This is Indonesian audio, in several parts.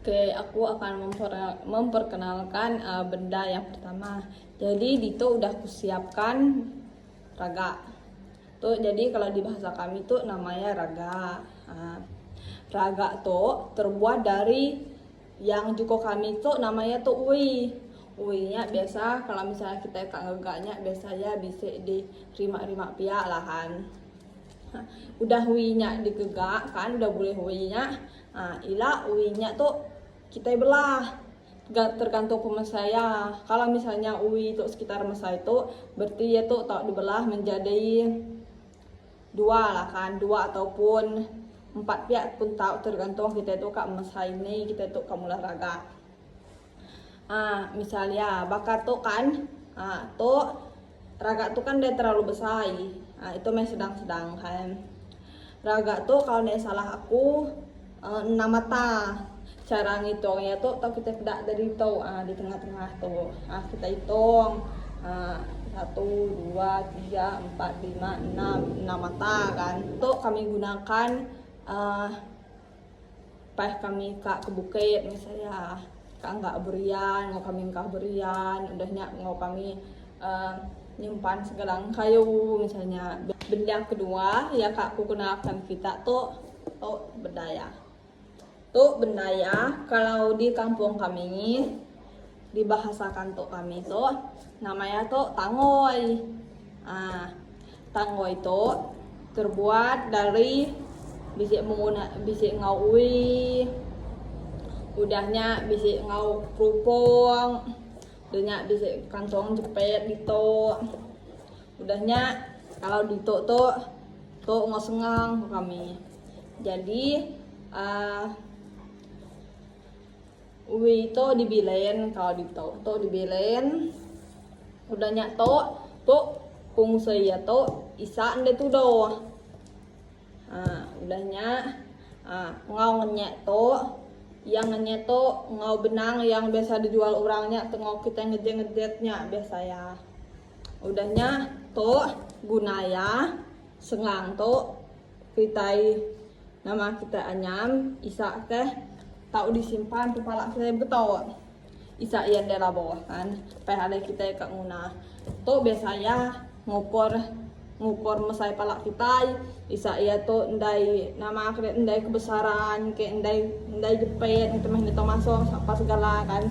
Oke, aku akan memperkenalkan benda yang pertama. Jadi Dito udah kusiapkan raga. Tuh, jadi kalau di bahasa kami tuh namanya raga. Raga tuh terbuat dari yang juko kami tuh namanya tuh ui. Uinya biasa kalau misalnya kita ngegaknya biasanya bisa di rima-rima pihak lahan. Udah uinya digegak kan, udah boleh uinya. Ila uinya tuh kita belah tergantung pemesan saya. Kalau misalnya ui itu sekitar mesa itu berarti ya tuh tak dibelah menjadi dua lah kan, dua ataupun empat pihak pun tahu, tergantung kita itu kak mesa ini kita itu kamu olahraga. Misalnya bakat tuh kan, tuh raga tuh kan dia terlalu besar, itu masih sedang-sedang kan. Raga tuh kalau nggak salah aku 6 mata. Cara ngitungnya tuh tau kita pedak dari tuh di tengah-tengah tuh. Kita hitung 1, 2, 3, 4, 5, 6 mata kan. Tuh kami gunakan pas kami ke bukit misalnya nggak berian, mau kami nggak berian, udahnya mau kami nyimpan segelang kayu misalnya. Benda kedua ya kak aku kenalkan kita tuh bendaya. Tuh bendaya kalau di kampung kami dibahasakan tuh kami tuh namanya tuh tangoy. Tangoy itu terbuat dari bisa ngaui, udahnya bisa ngau kerupuk, udahnya bisa kantong jepit gitu. Udahnya kalau dito tuh ngosengang kami. Jadi uwi itu dibilen, kalau tuh dibilen udahnya tuh fungsi ya tuh isa ande tuh do. Udahnya ngau ngenyek tuh yang ngenyek tuh ngau benang yang biasa dijual orangnya tengok kita ngejet-ngejetnya biasa ya. Udahnya tuh gunaya sengang tuh kita nama kita anyam isa ke tahu disimpan kepala saya betul isa yang daerah bawah kan pahale kita ke nguna tuh biasanya ngukur mesai palak kita isa iya tuh ndai nama kredit ndai kebesaran ke ndai jepit itu mah itu masuk apa segala kan.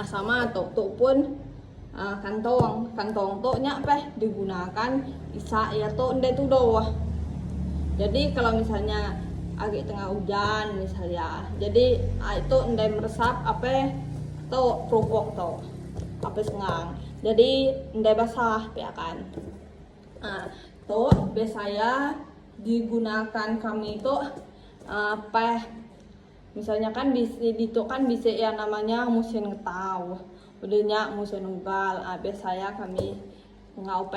Sama tuh pun kantong tuh nya digunakan isa iya tuh ndai tuh doh. Jadi kalau misalnya agak tengah hujan misalnya, jadi itu ndai meresap apa tuh kerupuk tuh apa sengang, jadi ndai basah ya kan. Tuh biasanya digunakan kami itu misalnya kan bisa yang namanya musim ngetau, udahnya musim nugal. Biasanya kami ngau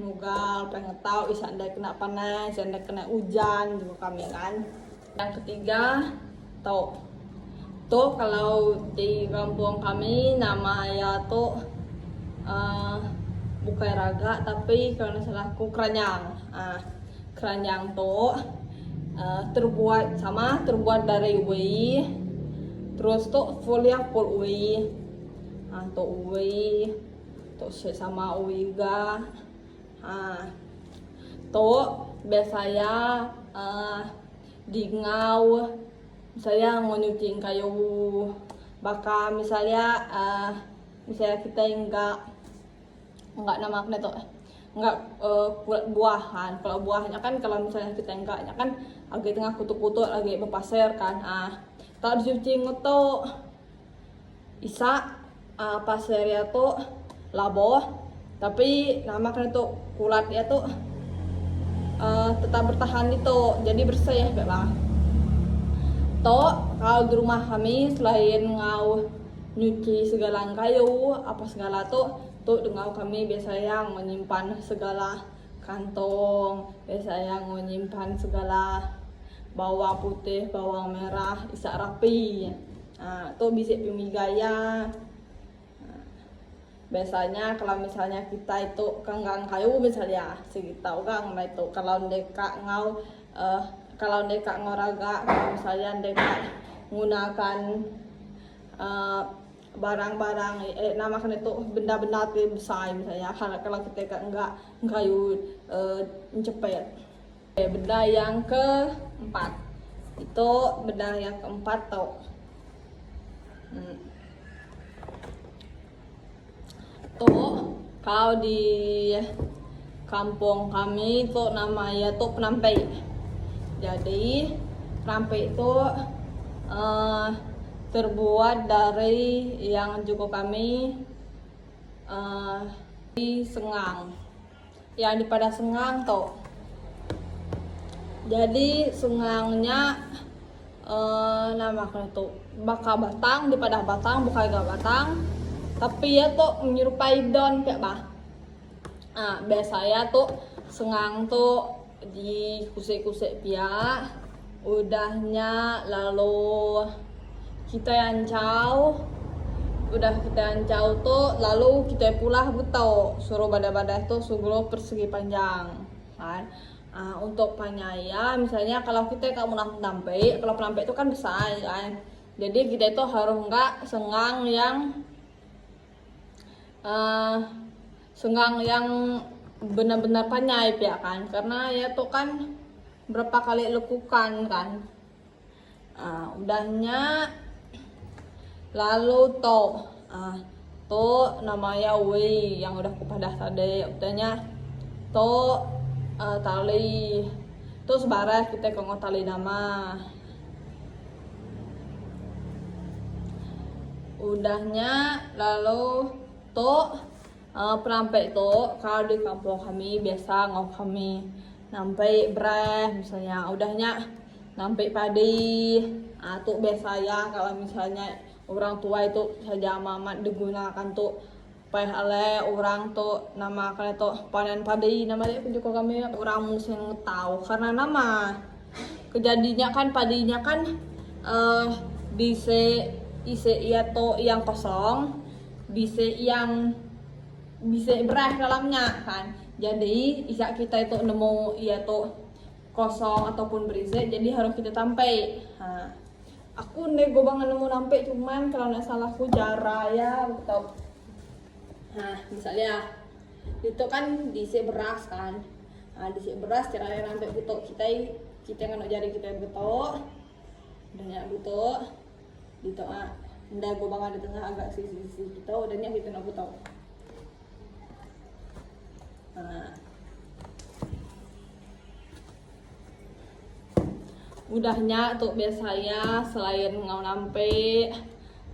nugal pengetau isa ndai kena panas, ndai kena hujan gitu kami kan. Yang ketiga tuh kalau di kampung kami namanya tuh bukan raga tapi kalau salahku keranjang. Keranjang tuh terbuat dari uwi, terus tuh full uwi. Tuh uwi tuh sama uwi ga. Tuh biasanya di ngau misalnya mau nyuci kayu baka misalnya kita enggak namaknya tuh enggak kulit buahan. Kalau buahnya kan kalau misalnya kita enggaknya kan agak tengah kutu-kutu lagi berpasir kan. Tak dicuci ngutuk isa pasirnya tuh laboh tapi namaknya tuh kulatnya tuh tetap bertahan itu jadi bersih ya bebas. Tuh kalau di rumah kami selain ngau nyuci segala kayu apa segala tuh dengan kami biasanya menyimpan segala kantong, biasanya menyimpan segala bawang putih, bawang merah, isa rapi. Tuh bisa pemigaya. Biasanya kalau misalnya kita itu kenggang kayu misalnya segitu gang itu kalau ndeka ngau raga, kalau misalnya ndeka menggunakan barang-barang namakan itu benda-benda besar misalnya, kalau kita enggak kayu cepet. Benda yang keempat itu tuh tuh kalau di kampung kami itu namanya tuh penampai. Jadi penampai itu terbuat dari yang juga kami di sengang, yang di pada sengang tuh. Jadi sengangnya namakan itu bakal batang, di pada batang bukan gak batang, tapi ya tuh menyerupai daun kayak bah. Biasanya tuh sengang tuh di kusik-kusik pia, udahnya lalu kita yancau, udah kita yancau tuh lalu kita pulah butau suruh badak-badak tuh suruh persegi panjang kan. Untuk panyaya misalnya kalau kita mau penampai, kalau penampai itu kan besar kan, jadi kita itu harus enggak sengang yang benar-benar panyai ya kan, karena ya tuh kan berapa kali lekukan kan. Udahnya lalu tuh namanya wei yang udah kupadah tadi, udahnya tuh tali terus barah kita kongko tali nama. Udahnya lalu tuh penampai tuh kalau di kampung kami biasa kami nampai breh misalnya, udahnya nampai padi. Tuh biasa ya kalau misalnya orang tua itu saja mamat digunakan tuh oleh orang tuh nama kalian tuh panen padi namanya juga kami orang musim tahu, karena nama kejadiannya kan padinya kan bisa iya tuh yang kosong, bisa beras dalamnya kan. Jadi isa kita itu nemu iya tuh kosong ataupun berisi, jadi harus kita tampai. Aku nego banget nemu nampai, cuman kalau nggak salah aku jarang ya betul. Misalnya itu kan diisi beras kan, diisi beras caranya nampai betul kita nggak jari kita betul, udahnya betul gitu. Ndak gue banget di tengah agak sisi kita udahnya kita nggak betul. Udahnya tuh biasanya selain ngau nampe,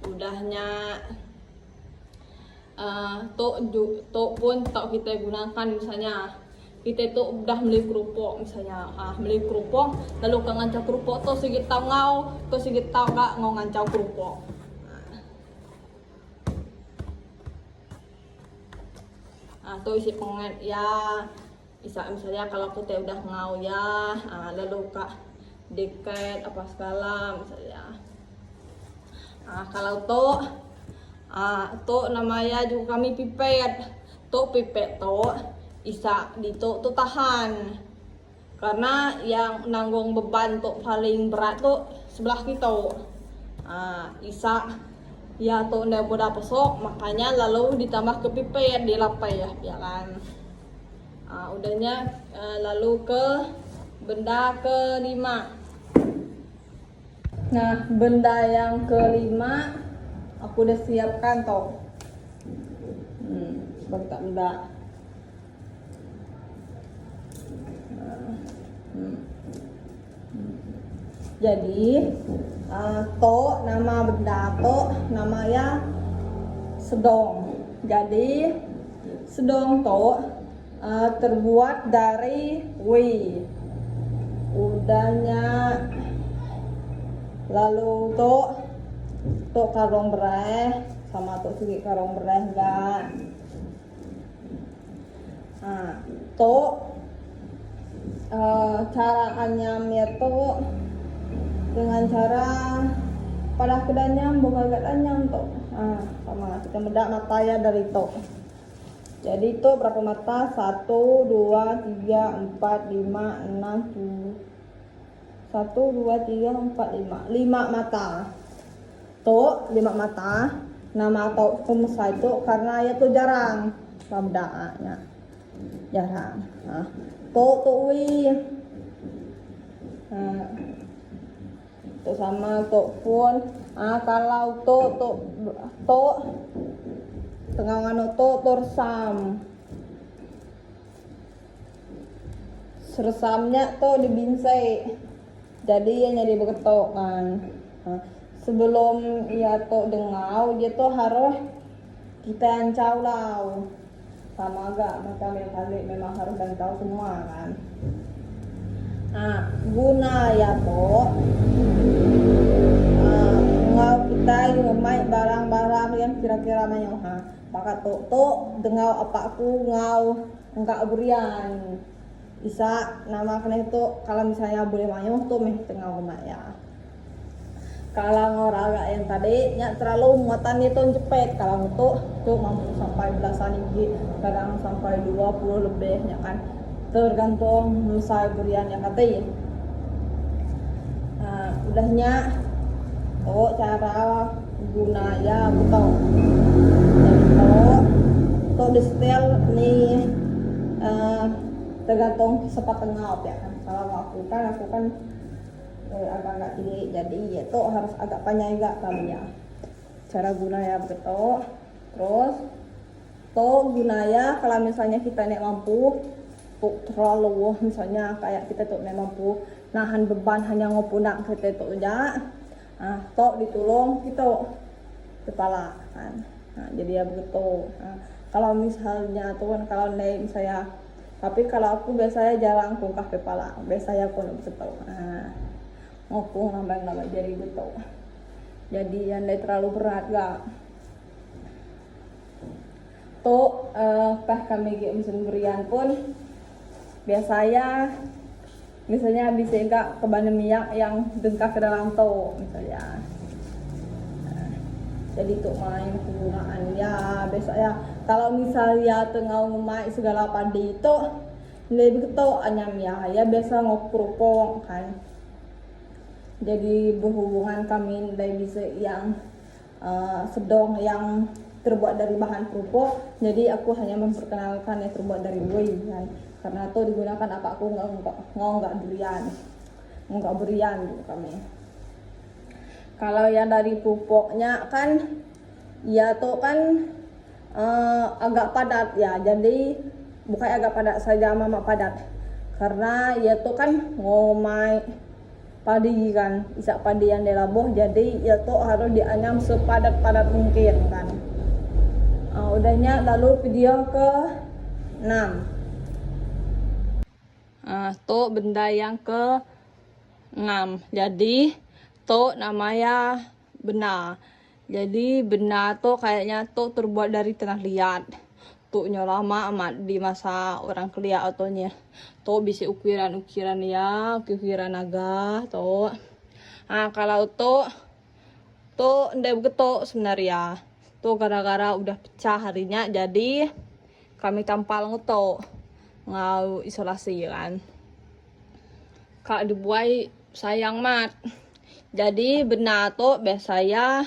udahnya tuh pun tak kita gunakan misalnya kita tuh udah beli kerupuk misalnya, beli kerupuk lalu ke ngancau kerupuk tuh sigit tau ngau tuh sigit tau gak ngau ngancau kerupuk. Tuh isi pengen ya bisa misalnya kalau kita udah ngau ya, lalu kak deket apa segala misalnya. Kalau tuh namanya juga kami pipet tuh isa di tuh tahan, karena yang nanggung beban tuh paling berat tuh sebelah kita. Isa ya tuh ndak mudah pesok, makanya lalu ditambah ke pipet dilapai ya kan. Udahnya lalu ke benda kelima. Nah, benda yang kelima aku udah siapkan toh. Seperti benda. Jadi nama benda namanya sedong. Jadi sedong terbuat dari wei. Udahnya lalu karong bereh sama segi karong bereh enggak. Cara anyamnya dengan cara pada kedanyam bukan gak danyam sama kita medak matanya dari jadi berapa mata? 1, 2, 3, 4, 5, 6, 1, 2, 3, 4, 5. 5 mata. Tuh, 5 mata. Nama atau pemesai itu karena ya tuh jarang. Pemdaannya. Jarang. Nah, tuh wi. Nah, tuh sama tuh pun. Kalau tuh tengah nganu tuh torsam. Sersamnya tuh dibinsai. Jadi ya nyari beketok kan. Nah, sebelum ya tuh dengau dia tuh harus kita ancau lau sama agak macam yang kali memang harus dan tahu semua kan. Nah, guna ya tuh ngau kita ngomai barang-barang yang kira-kira banyak pakai tuh dengau apa aku ngau enggak berian bisa nama kena itu kalau misalnya boleh mayung tuh meh tengah rumah ya. Kalau ngoragak yang tadi nya terlalu muatan itu jepit kalau tuh mampu sampai belasan gigi kadang sampai 20 lebih ya kan tergantung misal berian yang kata. Nah, udahnya cara gunanya betul jadi tuh di setel nih tergantung sepat tengah ya kan. Kalau aku kan agak tinggi jadi ya tuh harus agak panjang juga kami ya cara gunanya begitu. Terus tuh gunanya kalau misalnya kita nek mampu tuh terlalu misalnya kayak kita tuh nek mampu nahan beban hanya ngopunak kita tuh aja tuh ditulung gitu kepala kan. Nah, jadi ya begitu. Kalau misalnya tuh kan kalau nek misalnya tapi kalau aku biasanya jarang kungkah kepala biasanya aku begitu ngopung nambah jadi gitu jadi yang terlalu berat gak tuh pas kami mesin berian pun biasanya misalnya bisa enggak ke bahan minyak yang dengkak ke dalam tuh misalnya jadi tuh main penggunaan ya biasanya kalau misalnya tengah ngomai segala padi itu lebih gitu anyam ya biasa ngokrupong kan jadi berhubungan kami dari bisa yang sedang yang terbuat dari bahan kerupuk jadi aku hanya memperkenalkan yang terbuat dari whey kan karena itu digunakan apa aku nggak berian gitu kami. Kalau yang dari pupuknya kan ya tuh kan agak padat ya jadi bukan agak padat saja mama padat karena ya tuh kan ngomai padi kan isak padi yang dilabuh jadi ya tuh harus dianyam sepadat-padat mungkin kan. Udahnya lalu video ke 6 tuh benda yang ke 6 jadi tuh namanya benar. Jadi benar tuh kayaknya tuh terbuat dari tanah liat. Tuh lama amat di masa orang Kelia ataunya. Tuh bisa ukiran-ukiran ya, ukiran naga tuh. Kalau tuh ndek begitu sebenarnya. Tuh gara-gara udah pecah harinya jadi kami tampal ngeto ngau isolasi kan. Kak dibuai sayang mat. Jadi benar tuh biasanya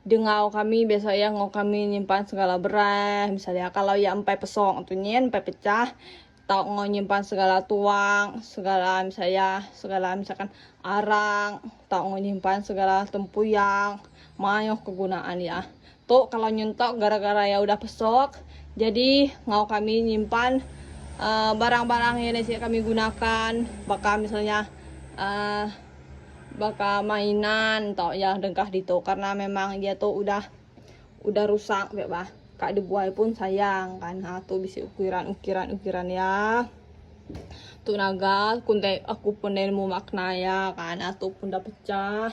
dengau kami biasanya ngau kami nyimpan segala beras misalnya kalau ya empai pesong tuh nyen empai pecah tau ngau nyimpan segala tuang segala misalkan arang tau ngau nyimpan segala tempuyang mayo kegunaan ya tuh kalau nyuntok gara-gara ya udah pesok jadi ngau kami nyimpan barang-barang yang kami gunakan bakal misalnya bakal mainan atau ya dengkah itu karena memang dia tuh udah rusak ya bah kak dibuai pun sayang kan tuh bisa ukiran ya tuh naga kuntai aku pun mau makna ya kan tuh pun udah pecah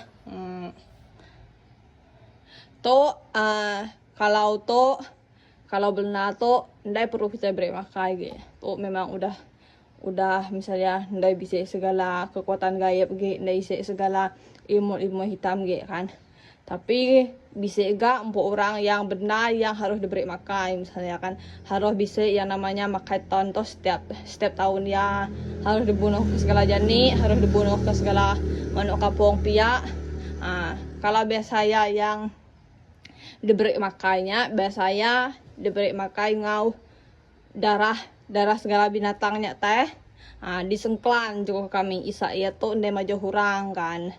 tuh kalau benar tuh ndai perlu kita beri makai gitu tuh memang udah misalnya ndai bisa segala kekuatan gaib gitu ndai bisa segala ilmu hitam gitu kan Tapi bisa juga empuk orang yang benar yang harus diberi makan, misalnya kan harus bisa yang namanya makan tonton setiap tahun ya, harus dibunuh ke segala jani, harus dibunuh ke segala manuk kampung piak. Kalau biasanya yang diberi makannya, biasanya diberi makan ngau darah segala binatangnya teh. Di sengklan juga kami isa ya tuh ndai maju hurang kan.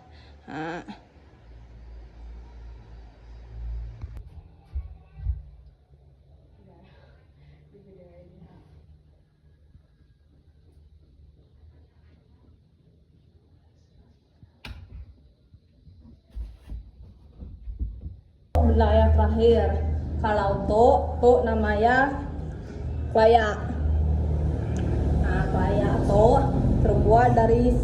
Wilayah terakhir kalau tuh namanya klaya. Klaya tuh terbuat dari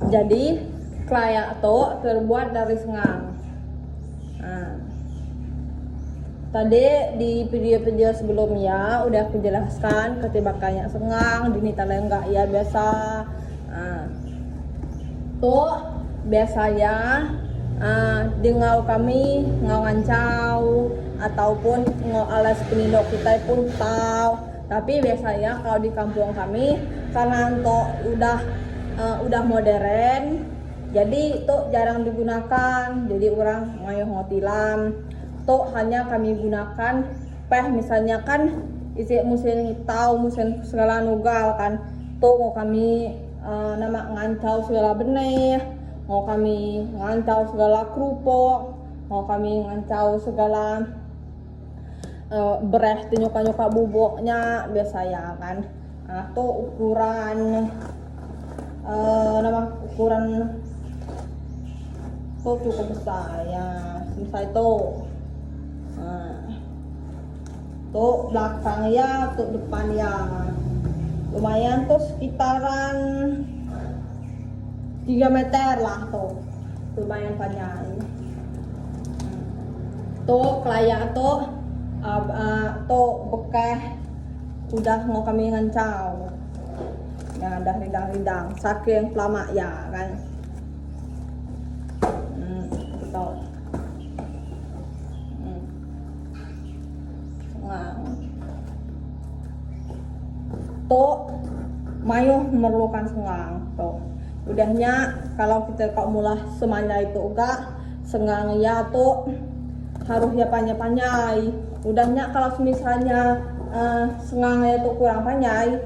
jadi klaya tuh terbuat dari sengang. Tadi di video-video sebelumnya udah aku jelaskan ketibakannya sengang, dinita lenggak ya biasa. Tuh biasanya di ngau kami ngau ngancau ataupun ngau alas penindok kita pun tahu. Tapi biasanya kalau di kampung kami karena udah modern, jadi itu jarang digunakan. Jadi orang ngayo ngotilam tuh hanya kami gunakan misalnya kan isi musim tahu musim segala nugal kan tuh mau kami nama ngancau segala benih, mau kami ngancau segala kerupuk, mau kami ngancau segala beres nyoka bubuknya biasanya kan. Tuh ukuran ukuran tuh cukup besar ya, misal itu tuh belakang ya, tuh depan ya lumayan tuh sekitaran 3 meter lah tuh, lumayan panjang. Tuh klaya tuh bekas udah mau kami ngancau ya, dah ridang saking lama ya kan. Tuh tuh mayu memerlukan sengang tuh. Udahnya kalau kita mulai semanya itu enggak sengang ya tuh harus ya panjai. Udahnya kalau misalnya sengangnya itu kurang panjai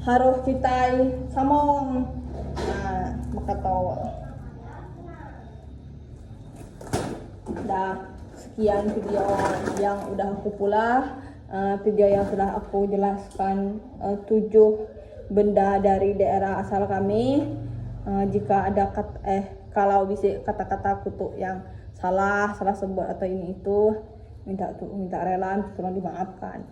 harus kita samong. Maka tuh sekian video yang udah aku video yang sudah aku jelaskan 7 benda dari daerah asal kami. Jika ada kalau bisa kata-kata kutuk yang salah sebut atau ini itu minta rela tolong dimaafkan.